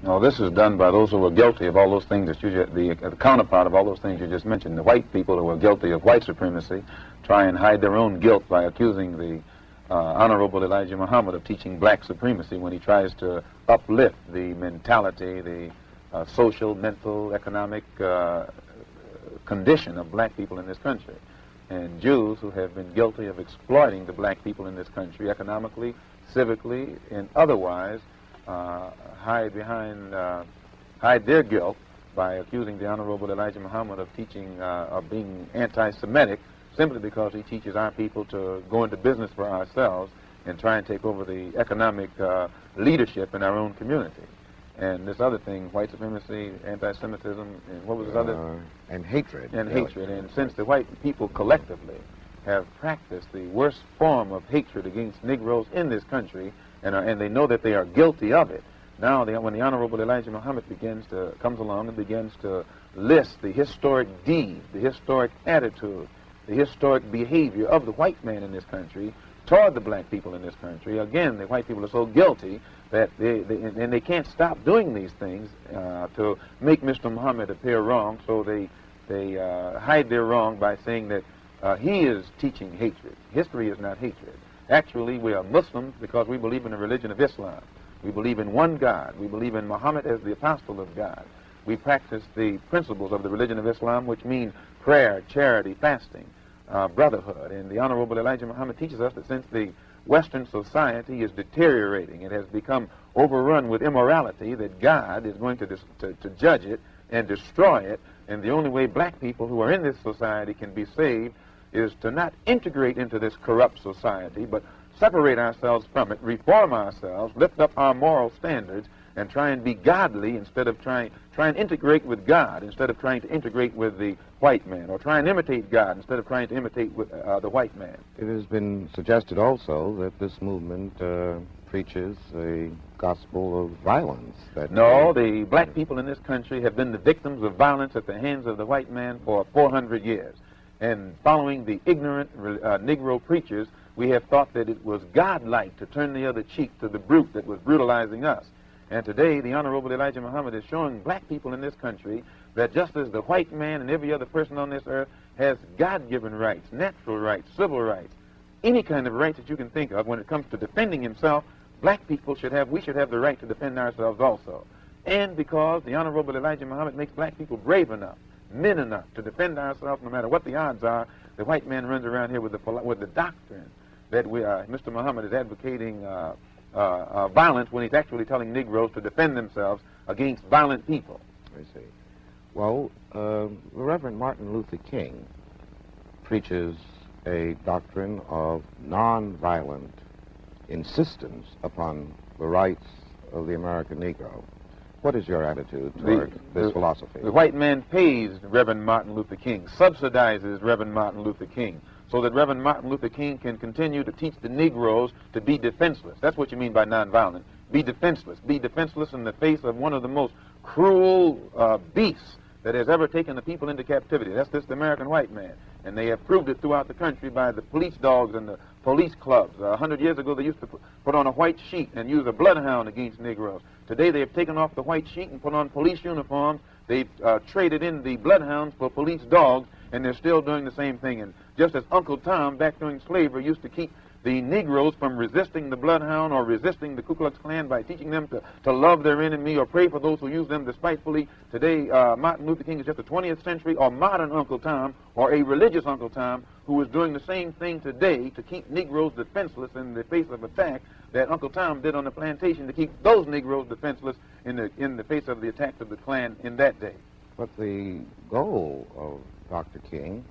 No, this is done by those who are guilty of all those things that the counterpart of all those things you just mentioned. The white people who are guilty of white supremacy try and hide their own guilt by accusing the Honorable Elijah Muhammad of teaching black supremacy when he tries to uplift the mentality, the social, mental, economic condition of black people in this country. And Jews who have been guilty of exploiting the black people in this country economically, civically, and otherwise hide their guilt by accusing the Honorable Elijah Muhammad of teaching, of being anti-Semitic, simply because he teaches our people to go into business for ourselves and try and take over the economic leadership in our own community. And this other thing, white supremacy, anti-Semitism, and what was this other? And hatred. And hatred. And since the white people collectively have practiced the worst form of hatred against Negroes in this country, and they know that they are guilty of it, now when the Honorable Elijah Muhammad comes along and begins to list the historic deed, the historic attitude, the historic behavior of the white man in this country toward the black people in this country, again, the white people are so guilty that they can't stop doing these things to make Mr. Muhammad appear wrong, so they hide their wrong by saying that he is teaching hatred. History is not hatred. Actually, we are Muslims because we believe in the religion of Islam. We believe in one God. We believe in Muhammad as the apostle of God. We practice the principles of the religion of Islam, which mean prayer, charity, fasting, brotherhood. And the Honorable Elijah Muhammad teaches us that since the Western society is deteriorating, it has become overrun with immorality, that God is going to judge it and destroy it, and the only way black people who are in this society can be saved is to not integrate into this corrupt society, but separate ourselves from it, reform ourselves, lift up our moral standards, and try and be godly instead of try and integrate with God instead of trying to integrate with the white man, or try and imitate God instead of trying to imitate with the white man. It has been suggested also that this movement preaches a gospel of violence. No, the black people in this country have been the victims of violence at the hands of the white man for 400 years. And following the ignorant Negro preachers, we have thought that it was godlike to turn the other cheek to the brute that was brutalizing us. And today, the Honorable Elijah Muhammad is showing black people in this country that just as the white man and every other person on this earth has God-given rights, natural rights, civil rights, any kind of rights that you can think of when it comes to defending himself, black people we should have the right to defend ourselves also. And because the Honorable Elijah Muhammad makes black people brave enough, men enough to defend ourselves no matter what the odds are, the white man runs around here with the doctrine that Mr. Muhammad is advocating violence when he's actually telling Negroes to defend themselves against violent people. I see. Well, the Reverend Martin Luther King preaches a doctrine of nonviolent insistence upon the rights of the American Negro. What is your attitude toward this philosophy? The white man pays Reverend Martin Luther King, subsidizes Reverend Martin Luther King, so that Reverend Martin Luther King can continue to teach the Negroes to be defenseless. That's what you mean by nonviolent. Be defenseless. Be defenseless in the face of one of the most cruel beasts that has ever taken the people into captivity. That's this American white man. And they have proved it throughout the country by the police dogs and the police clubs. 100 years ago, they used to put on a white sheet and use a bloodhound against Negroes. Today, they have taken off the white sheet and put on police uniforms. They've traded in the bloodhounds for police dogs, and they're still doing the same thing. And just as Uncle Tom, back during slavery, used to keep the Negroes from resisting the bloodhound or resisting the Ku Klux Klan by teaching them to love their enemy or pray for those who use them despitefully, today Martin Luther King is just a 20th century or modern Uncle Tom or a religious Uncle Tom who is doing the same thing today to keep Negroes defenseless in the face of attack that Uncle Tom did on the plantation to keep those Negroes defenseless in the face of the attacks of the Klan in that day. But the goal of Dr. King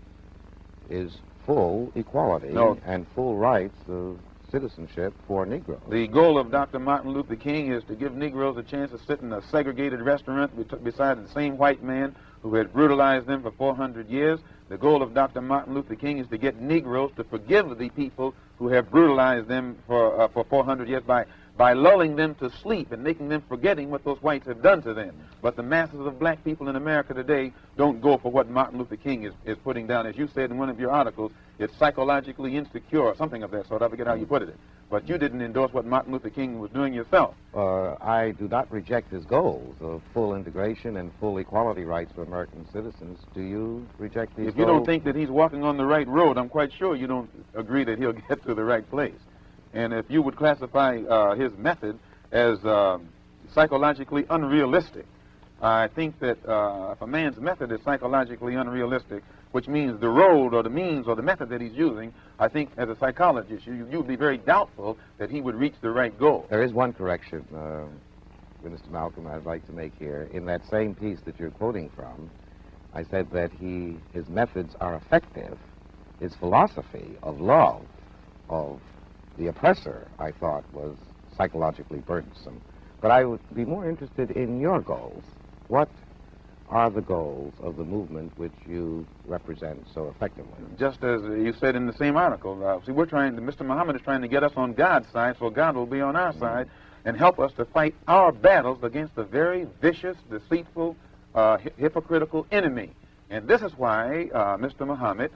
is full equality and full rights of citizenship for Negroes. The goal of Dr. Martin Luther King is to give Negroes a chance to sit in a segregated restaurant beside the same white man who had brutalized them for 400 years. The goal of Dr. Martin Luther King is to get Negroes to forgive the people who have brutalized them for 400 years by by lulling them to sleep and making them forgetting what those whites have done to them. But the masses of black people in America today don't go for what Martin Luther King is putting down. As you said in one of your articles, it's psychologically insecure or something of that sort. I forget how you put it. But you didn't endorse what Martin Luther King was doing yourself. I do not reject his goals of full integration and full equality rights for American citizens. Do you reject these goals? If you don't think that he's walking on the right road, I'm quite sure you don't agree that he'll get to the right place. And if you would classify his method as psychologically unrealistic, I think that if a man's method is psychologically unrealistic, which means the road or the means or the method that he's using, I think as a psychologist, you would be very doubtful that he would reach the right goal. There is one correction, Mr. Malcolm, I'd like to make here. In that same piece that you're quoting from, I said that his methods are effective. His philosophy of love, of the oppressor, I thought, was psychologically burdensome. But I would be more interested in your goals. What are the goals of the movement which you represent so effectively? Just as you said in the same article, see, Mr. Muhammad is trying to get us on God's side, so God will be on our side and help us to fight our battles against a very vicious, deceitful, hypocritical enemy. And this is why Mr. Muhammad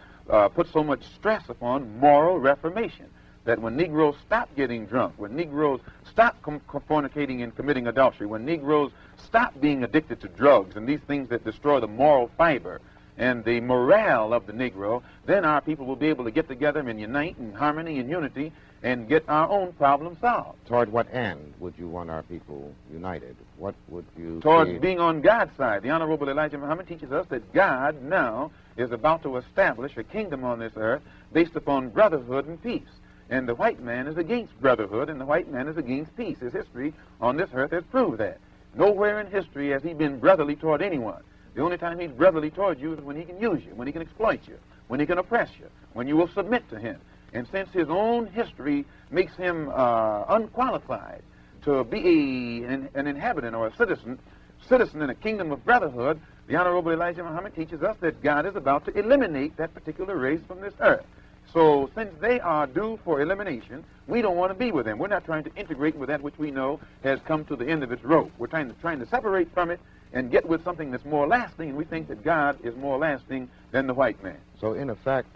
put so much stress upon moral reformation. That when Negroes stop getting drunk, when Negroes stop fornicating and committing adultery, when Negroes stop being addicted to drugs and these things that destroy the moral fiber and the morale of the Negro, then our people will be able to get together and unite in harmony and unity and get our own problems solved. Toward what end would you want our people united? What would you... Towards being on God's side. The Honorable Elijah Muhammad teaches us that God now is about to establish a kingdom on this earth based upon brotherhood and peace. And the white man is against brotherhood, and the white man is against peace. His history on this earth has proved that. Nowhere in history has he been brotherly toward anyone. The only time he's brotherly toward you is when he can use you, when he can exploit you, when he can oppress you, when you will submit to him. And since his own history makes him unqualified to be an inhabitant or a citizen in a kingdom of brotherhood, the Honorable Elijah Muhammad teaches us that God is about to eliminate that particular race from this earth. So since they are due for elimination, we don't want to be with them. We're not trying to integrate with that which we know has come to the end of its rope. We're trying to separate from it and get with something that's more lasting, and we think that God is more lasting than the white man. So in effect,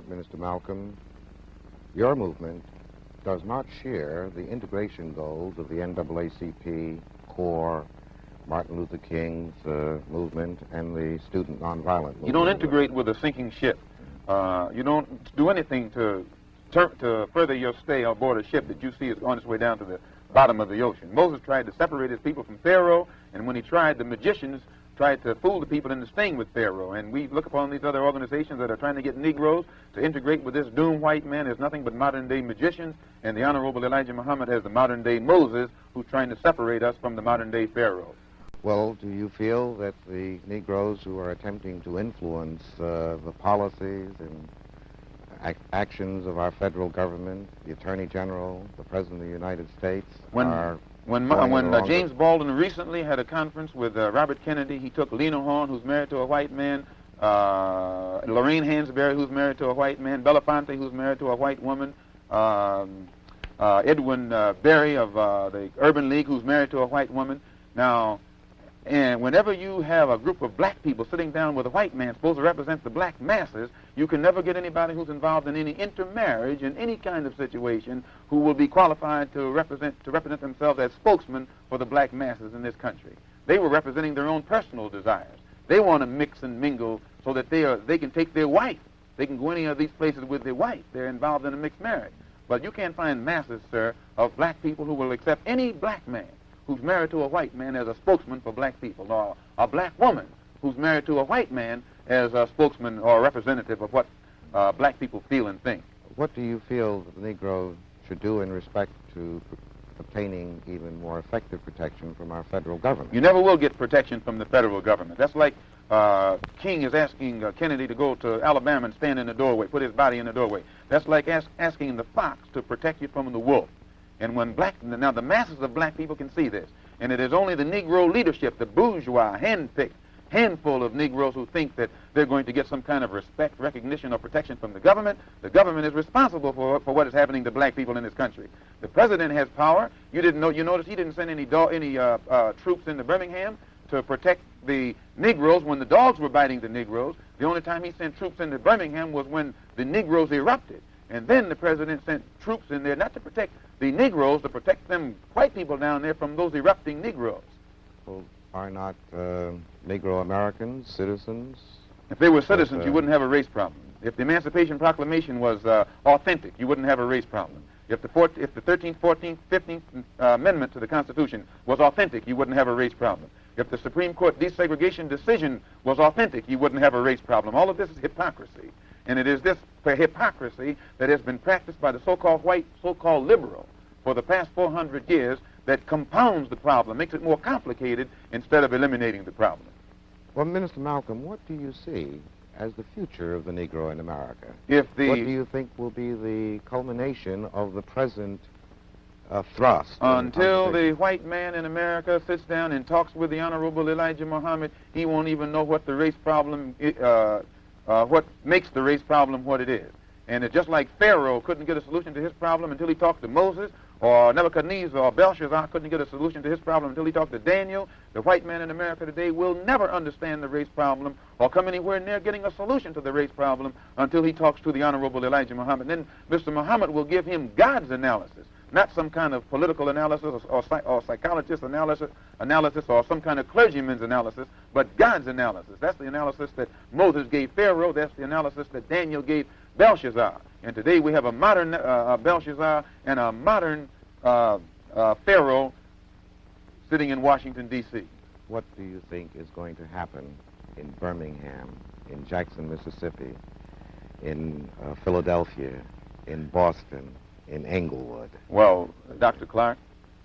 Minister Malcolm, your movement does not share the integration goals of the NAACP, CORE, Martin Luther King's movement, and the student nonviolent movement. You don't integrate with a sinking ship. You don't do anything to further your stay aboard a ship that you see is on its way down to the bottom of the ocean. Moses tried to separate his people from Pharaoh, and when he tried, the magicians tried to fool the people into staying with Pharaoh. And we look upon these other organizations that are trying to get Negroes to integrate with this doomed white man as nothing but modern-day magicians, and the Honorable Elijah Muhammad as the modern-day Moses who's trying to separate us from the modern-day Pharaoh. Well, do you feel that the Negroes who are attempting to influence the policies and actions of our federal government, the Attorney General, the President of the United States, When James Baldwin recently had a conference with Robert Kennedy, he took Lena Horne, who's married to a white man, Lorraine Hansberry, who's married to a white man, Belafonte, who's married to a white woman, Edwin Berry of the Urban League, who's married to a white woman. Now, and whenever you have a group of black people sitting down with a white man supposed to represent the black masses, you can never get anybody who's involved in any intermarriage in any kind of situation who will be qualified to represent themselves as spokesmen for the black masses in this country. They were representing their own personal desires. They want to mix and mingle so that they can take their wife. They can go any of these places with their wife. They're involved in a mixed marriage. But you can't find masses, sir, of black people who will accept any black man who's married to a white man as a spokesman for black people, or a black woman who's married to a white man as a spokesman or a representative of what black people feel and think. What do you feel that the Negro should do in respect to obtaining even more effective protection from our federal government? You never will get protection from the federal government. That's like King is asking Kennedy to go to Alabama and stand in the doorway, put his body in the doorway. That's like asking the fox to protect you from the wolf. And when now the masses of black people can see this, and it is only the Negro leadership, the bourgeois, handpicked, handful of Negroes who think that they're going to get some kind of respect, recognition, or protection from the government is responsible for what is happening to black people in this country. The president has power. You didn't know. You notice he didn't send any troops into Birmingham to protect the Negroes when the dogs were biting the Negroes. The only time he sent troops into Birmingham was when the Negroes erupted. And then the president sent troops in there not to protect the Negroes, to protect them white people down there from those erupting Negroes. Well, are not Negro Americans citizens? If they were citizens, you wouldn't have a race problem. If the Emancipation Proclamation was authentic, you wouldn't have a race problem. If the 13th, 14th, 15th Amendment to the Constitution was authentic, you wouldn't have a race problem. If the Supreme Court desegregation decision was authentic, you wouldn't have a race problem. All of this is hypocrisy. And it is this hypocrisy that has been practiced by the so-called white, so-called liberal for the past 400 years that compounds the problem, makes it more complicated instead of eliminating the problem. Well, Minister Malcolm, what do you see as the future of the Negro in America? What do you think will be the culmination of the present thrust? Until the white man in America sits down and talks with the Honorable Elijah Muhammad, he won't even know what the race problem what makes the race problem what it is. And it's just like Pharaoh couldn't get a solution to his problem until he talked to Moses, or Nebuchadnezzar or Belshazzar couldn't get a solution to his problem until he talked to Daniel. The white man in America today will never understand the race problem or come anywhere near getting a solution to the race problem until he talks to the Honorable Elijah Muhammad. Then Mr. Muhammad will give him God's analysis, not some kind of political analysis or psychologist analysis or some kind of clergyman's analysis, but God's analysis. That's the analysis that Moses gave Pharaoh. That's the analysis that Daniel gave Belshazzar. And today we have a modern Belshazzar and a modern Pharaoh sitting in Washington, D.C. What do you think is going to happen in Birmingham, in Jackson, Mississippi, in Philadelphia, in Boston, in Englewood? Well, Dr. Clark,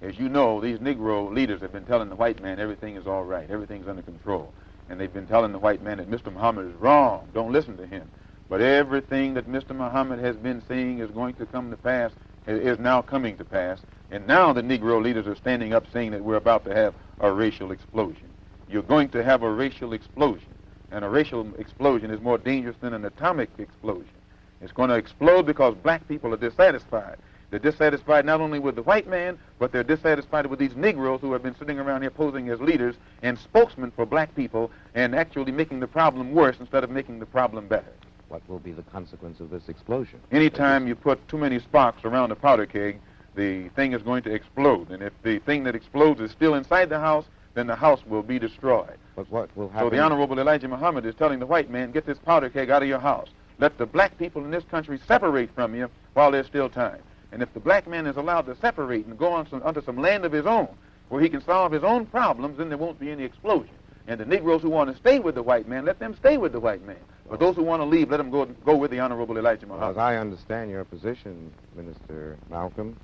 as you know, these Negro leaders have been telling the white man everything is all right, everything's under control. And they've been telling the white man that Mr. Muhammad is wrong, don't listen to him. But everything that Mr. Muhammad has been saying is going to come to pass, is now coming to pass. And now the Negro leaders are standing up saying that we're about to have a racial explosion. You're going to have a racial explosion. And a racial explosion is more dangerous than an atomic explosion. It's going to explode because black people are dissatisfied. They're dissatisfied not only with the white man, but they're dissatisfied with these Negroes who have been sitting around here posing as leaders and spokesmen for black people and actually making the problem worse instead of making the problem better. What will be the consequence of this explosion? Anytime you put too many sparks around a powder keg, the thing is going to explode. And if the thing that explodes is still inside the house, then the house will be destroyed. But what will happen? So the Honorable Elijah Muhammad is telling the white man, get this powder keg out of your house. Let the black people in this country separate from you while there's still time. And if the black man is allowed to separate and go on onto some land of his own, where he can solve his own problems, then there won't be any explosion. And the Negroes who want to stay with the white man, let them stay with the white man. But those who want to leave, let them go with the Honorable Elijah Muhammad. As I understand your position, Minister Malcolm,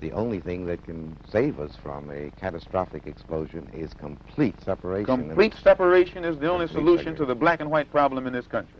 the only thing that can save us from a catastrophic explosion is complete separation. Complete separation is the only solution to the black and white problem in this country.